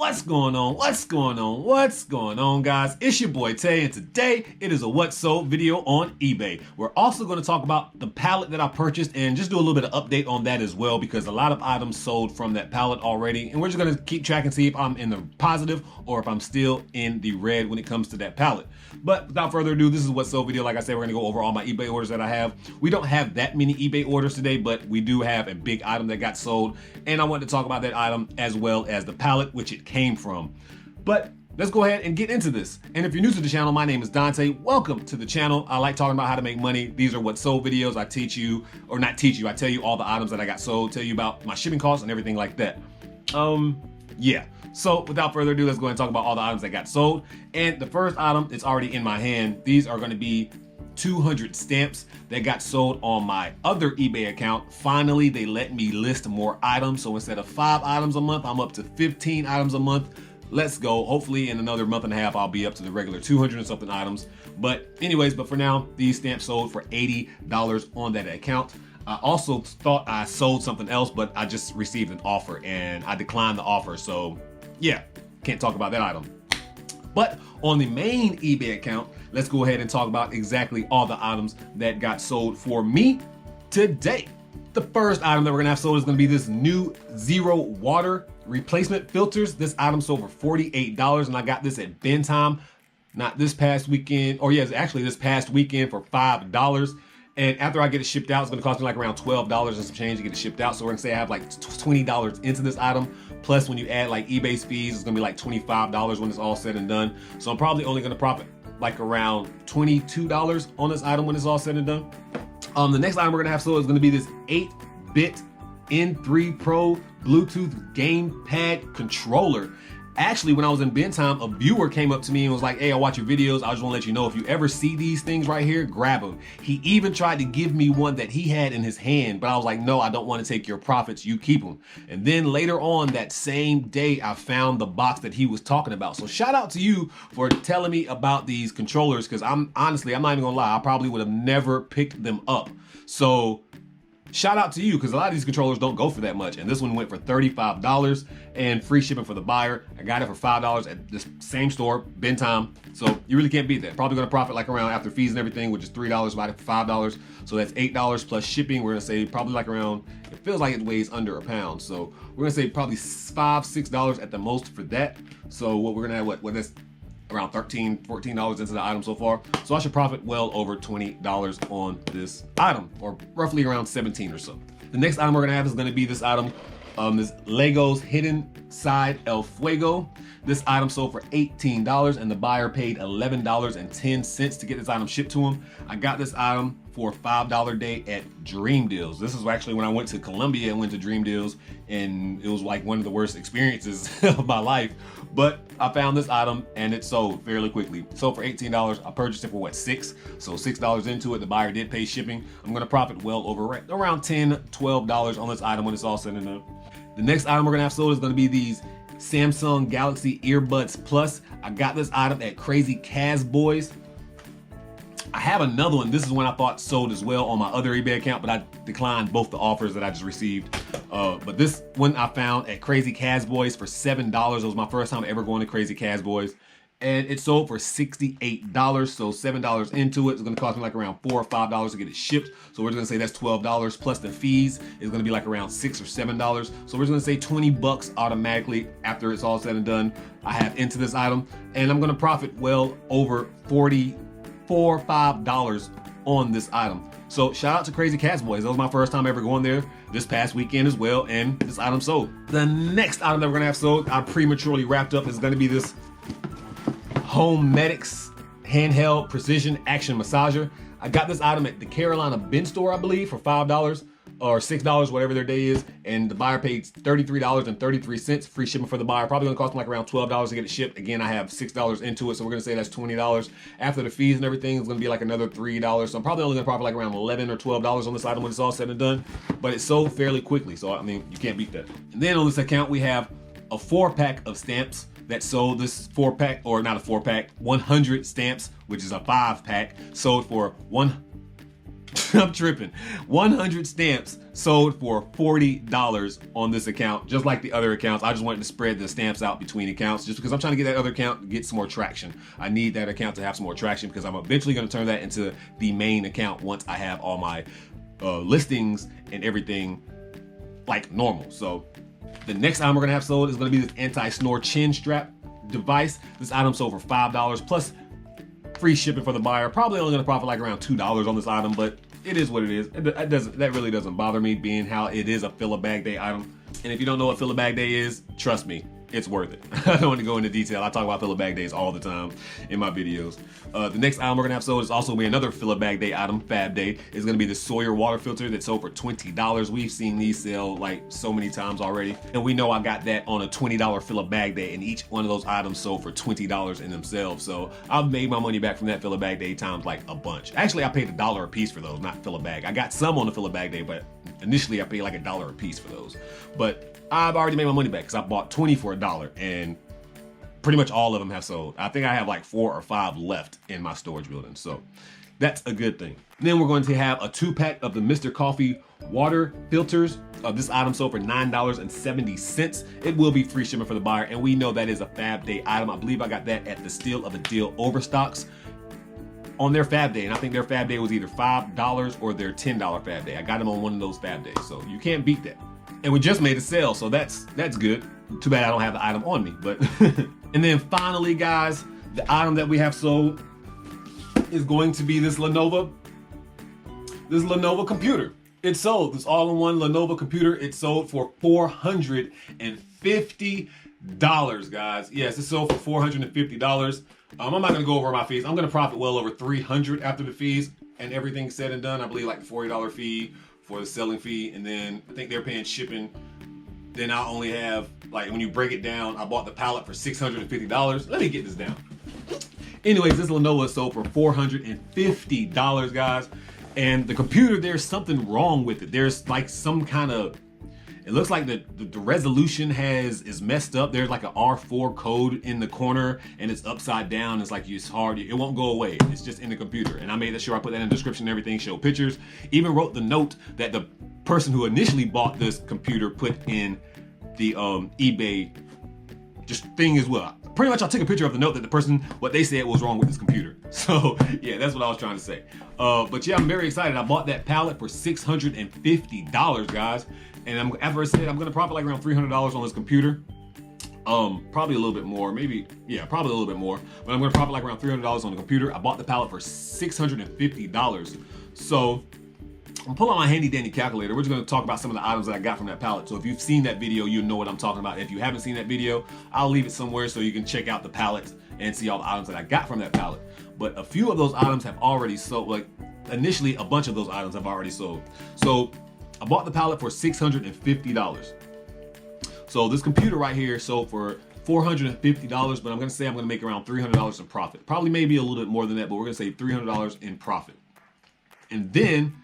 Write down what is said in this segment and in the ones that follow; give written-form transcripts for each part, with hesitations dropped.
What's going on? What's going on? What's going on, guys? It's your boy Tay, and today it is a What Sold video on eBay. We're also going to talk about the pallet that I purchased and just do a little bit of update on that as well, because a lot of items sold from that pallet already, and we're just going to keep track and see if I'm in the positive or if I'm still in the red when it comes to that pallet. But without further ado, this is What Sold video. Like I said, we're going to go over all my eBay orders that I have. We don't have that many eBay orders today, but we do have a big item that got sold, and I wanted to talk about that item as well as the pallet which it came from. But let's go ahead and get into this. And if you're new to the channel, my name is Dante. Welcome to the channel. I like talking about how to make money. These are What Sold videos. I teach you, or not teach you, I tell you all the items that I got sold, tell you about my shipping costs and everything like that. Yeah. So without further ado, let's go ahead and talk about all the items that got sold. And the first item is already in my hand. These are going to be 200 stamps that got sold on my other eBay account. Finally, they let me list more items. So instead of 5 items a month, I'm up to 15 items a month. Let's go. Hopefully in another month and a half, I'll be up to the regular 200 and something items. But anyways, for now, these stamps sold for $80 on that account. I also thought I sold something else, but I just received an offer and I declined the offer. So yeah, can't talk about that item. But on the main eBay account, let's go ahead and talk about exactly all the items that got sold for me today. The first item that we're gonna have sold is gonna be this new zero water replacement filters. This item sold for $48, and I got this at bin time, not this past weekend, or yes, actually this past weekend for $5. And after I get it shipped out, it's gonna cost me like around $12 and some change to get it shipped out. So we're gonna say I have like $20 into this item. Plus when you add like eBay's fees, it's gonna be like $25 when it's all said and done. So I'm probably only gonna profit like around $22 on this item when it's all said and done. The next item we're gonna have sold is gonna be this 8-bit N3 Pro Bluetooth gamepad controller. Actually, when I was in bin time, a viewer came up to me and was like, hey, I watch your videos. I just want to let you know, if you ever see these things right here, grab them. He even tried to give me one that he had in his hand, but I was like, no, I don't want to take your profits. You keep them. And then later on that same day, I found the box that he was talking about. So shout out to you for telling me about these controllers, because I'm not even gonna lie, I probably would have never picked them up. So shout out to you, because a lot of these controllers don't go for that much. And this one went for $35 and free shipping for the buyer. I got it for $5 at this same store, bin time. So you really can't beat that. Probably gonna profit like around, after fees and everything, which is $3, divided for $5. So that's $8 plus shipping. We're gonna say probably like around, it feels like it weighs under a pound. So we're gonna say probably $5, $6 at the most for that. So what we're gonna have, what that's around $13, $14 into the item so far. So I should profit well over $20 on this item, or roughly around 17 or so. The next item we're gonna have is gonna be this item, this Legos Hidden Side El Fuego. This item sold for $18 and the buyer paid $11.10 to get this item shipped to him. I got this item for a $5 day at Dream Deals. This is actually when I went to Columbia and went to Dream Deals, and it was like one of the worst experiences of my life. But I found this item and it sold fairly quickly. Sold for $18. I purchased it for what, $6? So $6 into it. The buyer did pay shipping. I'm gonna profit well over around $10, $12 on this item when it's all said and done. The next item we're gonna have sold is gonna be these Samsung Galaxy Earbuds Plus. I got this item at Crazy Casboys. I have another one. This is one I thought sold as well on my other eBay account, but I declined both the offers that I just received. But this one I found at Crazy Casboys for $7. It was my first time ever going to Crazy Casboys. And it sold for $68. So $7 into it is gonna cost me like around $4 or $5 to get it shipped. So we're just gonna say that's $12 plus the fees is gonna be like around $6 or $7. So we're just gonna say 20 bucks automatically after it's all said and done. I have into this item, and I'm gonna profit well over $4 or $5 on this item. So shout out to Crazy Cats Boys. That was my first time ever going there this past weekend as well, and this item sold. The next item that we're gonna have sold, I prematurely wrapped up, is gonna be this Home Medics handheld precision action massager. I got this item at the Carolina Bin store, I believe, for $5 or $6, whatever their day is, and the buyer paid $33.33, free shipping for the buyer. Probably gonna cost me like around $12 to get it shipped. Again, I have $6 into it, so we're gonna say that's $20. After the fees and everything, it's gonna be like another $3. So I'm probably only gonna profit like around $11 or $12 on this item when it's all said and done, but it sold fairly quickly, so I mean, you can't beat that. And then on this account, we have a 4-pack of stamps that sold. This 4-pack, or not a 4-pack, 100 stamps, which is a 5-pack, sold for I'm tripping. 100 stamps sold for $40 on this account, just like the other accounts. I just wanted to spread the stamps out between accounts just because I'm trying to get that other account to get some more traction. I need that account to have some more traction because I'm eventually going to turn that into the main account once I have all my listings and everything like normal. So the next item we're gonna have sold is gonna be this anti-snore chin strap device. This item sold for $5 plus free shipping for the buyer. Probably only gonna profit like around $2 on this item, but it is what it is. That really doesn't bother me, being how it is a fill a bag day item. And if you don't know what fill a bag day is, trust me, it's worth it. I don't want to go into detail. I talk about fill a bag days all the time in my videos. The next item we're gonna have sold is also be another fill a bag day item, Fab Day. It's gonna be the Sawyer water filter that sold for $20. We've seen these sell like so many times already. And we know I got that on a $20 fill a bag day, and each one of those items sold for $20 in themselves. So I've made my money back from that fill a bag day times like a bunch. Actually, I paid $1 a piece for those, not fill a bag. I got some on the fill a bag day, but initially I paid like $1 a piece for those. But I've already made my money back because I bought 20 for $1, and pretty much all of them have sold. I think I have like 4 or 5 left in my storage building, so that's a good thing. Then we're going to have a 2-pack of the Mr. Coffee water filters. This item sold for $9.70. It will be free shipping for the buyer, and we know that is a Fab Day item. I believe I got that at the Steal of a Deal Overstocks on their Fab Day, and I think their Fab Day was either $5 or their $10 Fab Day. I got them on one of those Fab Days, so you can't beat that. And we just made a sale, so that's good. Too bad I don't have the item on me, but. And then finally, guys, the item that we have sold is going to be this Lenovo computer. It sold, this all-in-one Lenovo computer. It sold for $450, guys. Yes, it sold for $450. I'm not gonna go over my fees. I'm gonna profit well over $300 after the fees and everything said and done. I believe like the $40 fee for the selling fee, and then I think they're paying shipping. Then I only have, like, when you break it down, I bought the pallet for $650. Let me get this down. Anyways, this Lenovo is sold for $450, guys. And the computer, there's something wrong with it. There's like some kind of, it looks like the resolution is messed up. There's like an R4 code in the corner and it's upside down. It's like it's hard. It won't go away. It's just in the computer. And I made sure I put that in the description and everything, show pictures. Even wrote the note that the person who initially bought this computer put in the eBay just thing as well. Pretty much I took a picture of the note that the person, what they said was wrong with this computer. So yeah, that's what I was trying to say. But yeah, I'm very excited. I bought that pallet for $650, guys. And after I said, I'm gonna profit like around $300 on this computer. Probably a little bit more, maybe, yeah, probably a little bit more. But I'm gonna profit like around $300 on the computer. I bought the pallet for $650. So I'm pulling out my handy dandy calculator. We're just gonna talk about some of the items that I got from that pallet. So if you've seen that video, you know what I'm talking about. If you haven't seen that video, I'll leave it somewhere so you can check out the pallet and see all the items that I got from that pallet. But a few of those items have already sold. Like initially, a bunch of those items have already sold. So I bought the pallet for $650. So this computer right here sold for $450, but I'm gonna say I'm gonna make around $300 in profit. Probably maybe a little bit more than that, but we're gonna say $300 in profit. And then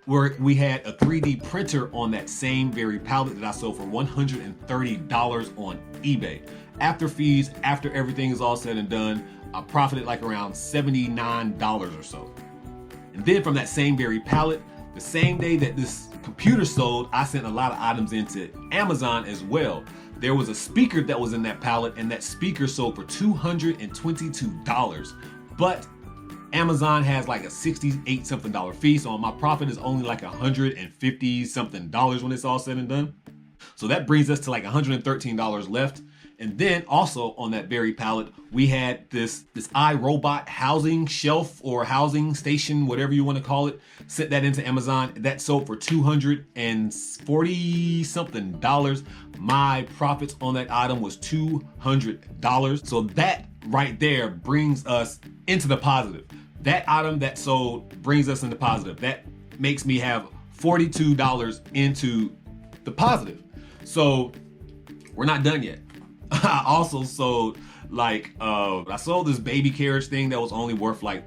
we had a 3D printer on that same very pallet that I sold for $130 on eBay. After fees, after everything is all said and done, I profited like around $79 or so. And then from that same very pallet, the same day that this computer sold, I sent a lot of items into Amazon as well. There was a speaker that was in that pallet, and that speaker sold for $222. But Amazon has like a $68 something fee, so my profit is only like $150 something when it's all said and done. So that brings us to like $113 left. And then also on that very pallet, we had this iRobot housing shelf or housing station, whatever you want to call it. Sent that into Amazon. That sold for $240 something. My profits on that item was $200. So that right there brings us into the positive. That item that sold brings us into positive. That makes me have $42 into the positive. So we're not done yet. I also sold I sold this baby carriage thing that was only worth I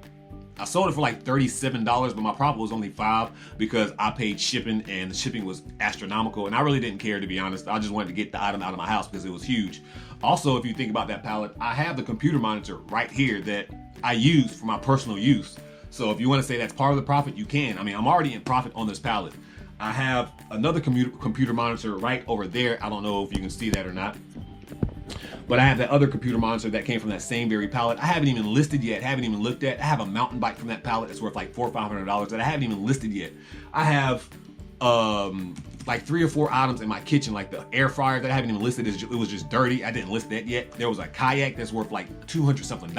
sold it for like $37, but my profit was only $5 because I paid shipping and the shipping was astronomical. And I really didn't care, to be honest. I just wanted to get the item out of my house because it was huge. Also, if you think about that pallet, I have the computer monitor right here that I use for my personal use. So if you want to say that's part of the profit, you can. I mean, I'm already in profit on this pallet. I have another computer monitor right over there. I don't know if you can see that or not, but I have that other computer monitor that came from that same very pallet. I haven't even listed yet, haven't even looked at. I have a mountain bike from that pallet that's worth like $400 or $500 that I haven't even listed yet. I have like 3 or 4 items in my kitchen, like the air fryer that I haven't even listed. It was just dirty. I didn't list that yet. There was a kayak that's worth like $200 something.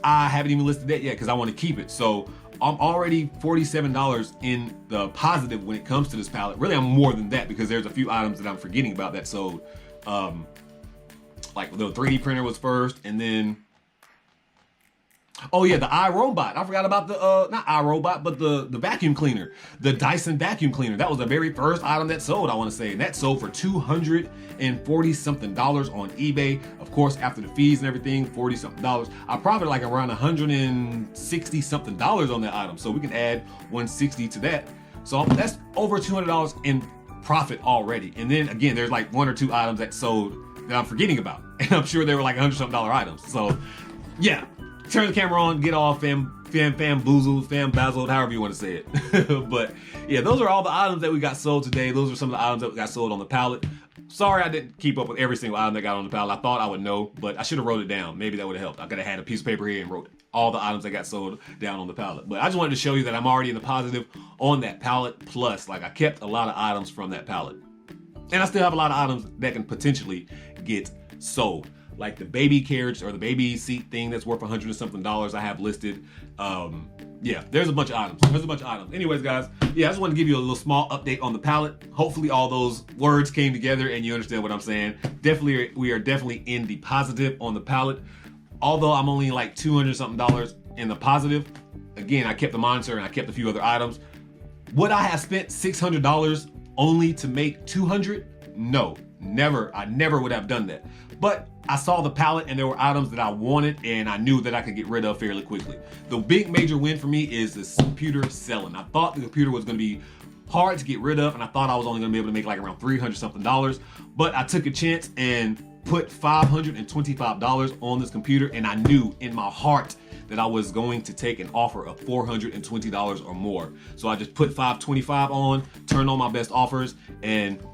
I haven't even listed that yet because I want to keep it. So I'm already $47 in the positive when it comes to this pallet. Really, I'm more than that because there's a few items that I'm forgetting about that sold. Like the 3D printer was first, and then, oh yeah, the iRobot. I forgot about the, not iRobot, but the vacuum cleaner, the Dyson vacuum cleaner. That was the very first item that sold, I want to say. And that sold for $240 something on eBay. Of course, after the fees and everything, $40 something. I profited like around $160 something on that item. So we can add 160 to that. So that's over $200 in profit already. And then again, there's like 1 or 2 items that sold that I'm forgetting about. And I'm sure they were like $100 something items. So yeah. Turn the camera on, get all fambazzled, however you want to say it. But yeah, those are all the items that we got sold today. Those are some of the items that got sold on the pallet. Sorry I didn't keep up with every single item that got on the pallet. I thought I would know, but I should have wrote it down. Maybe that would have helped. I could have had a piece of paper here and wrote all the items that got sold down on the pallet. But I just wanted to show you that I'm already in the positive on that pallet. Plus, like, I kept a lot of items from that pallet. And I still have a lot of items that can potentially get sold. Like the baby carriage or the baby seat thing that's worth $100 and something I have listed. Yeah, there's a bunch of items. Anyways, guys, yeah, I just wanted to give you a little small update on the pallet. Hopefully all those words came together and you understand what I'm saying. Definitely, we are definitely in the positive on the pallet. Although I'm only like $200 something in the positive. Again, I kept the monitor and I kept a few other items. Would I have spent $600 only to make $200? No, never. I never would have done that. But I saw the pallet and there were items that I wanted and I knew that I could get rid of fairly quickly. The big major win for me is this computer selling. I thought the computer was going to be hard to get rid of and I thought I was only going to be able to make like around $300 something. But I took a chance and put $525 on this computer, and I knew in my heart that I was going to take an offer of $420 or more. So I just put $525 on, turned on my best offers, and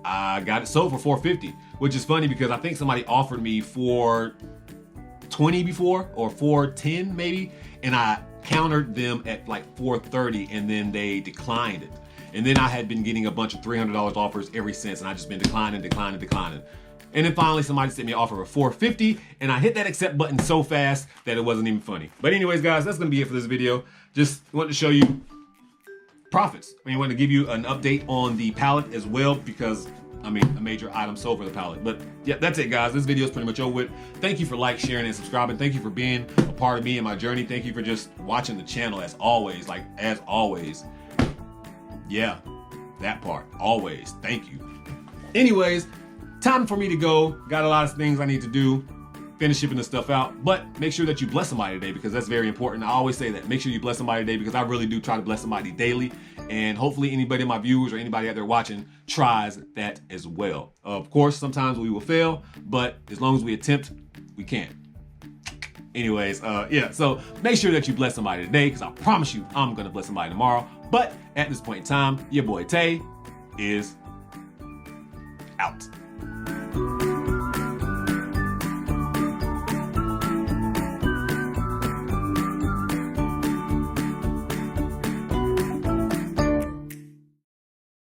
I got it sold for $450, which is funny because I think somebody offered me $420 before, or $410 maybe, and I countered them at like $430 and then they declined it. And then I had been getting a bunch of $300 offers ever since, and I just been declining. And then finally somebody sent me an offer of $450 and I hit that accept button so fast that it wasn't even funny. But anyways, guys, that's gonna be it for this video. Just wanted to show you profits. I wanted to give you an update on the pallet as well because, a major item sold for the pallet. But yeah, that's it, guys. This video is pretty much over with. Thank you for sharing, and subscribing. Thank you for being a part of me and my journey. Thank you for just watching the channel as always. Yeah, that part. Always. Thank you. Anyways, time for me to go. Got a lot of things I need to do. Finish shipping this stuff out. But make sure that you bless somebody today because that's very important. I always say that. Make sure you bless somebody today because I really do try to bless somebody daily. And hopefully anybody in my viewers or anybody out there watching tries that as well. Of course, sometimes we will fail, but as long as we attempt, we can. Anyways, yeah, so make sure that you bless somebody today because I promise you I'm going to bless somebody tomorrow. But at this point in time, your boy Tay is out.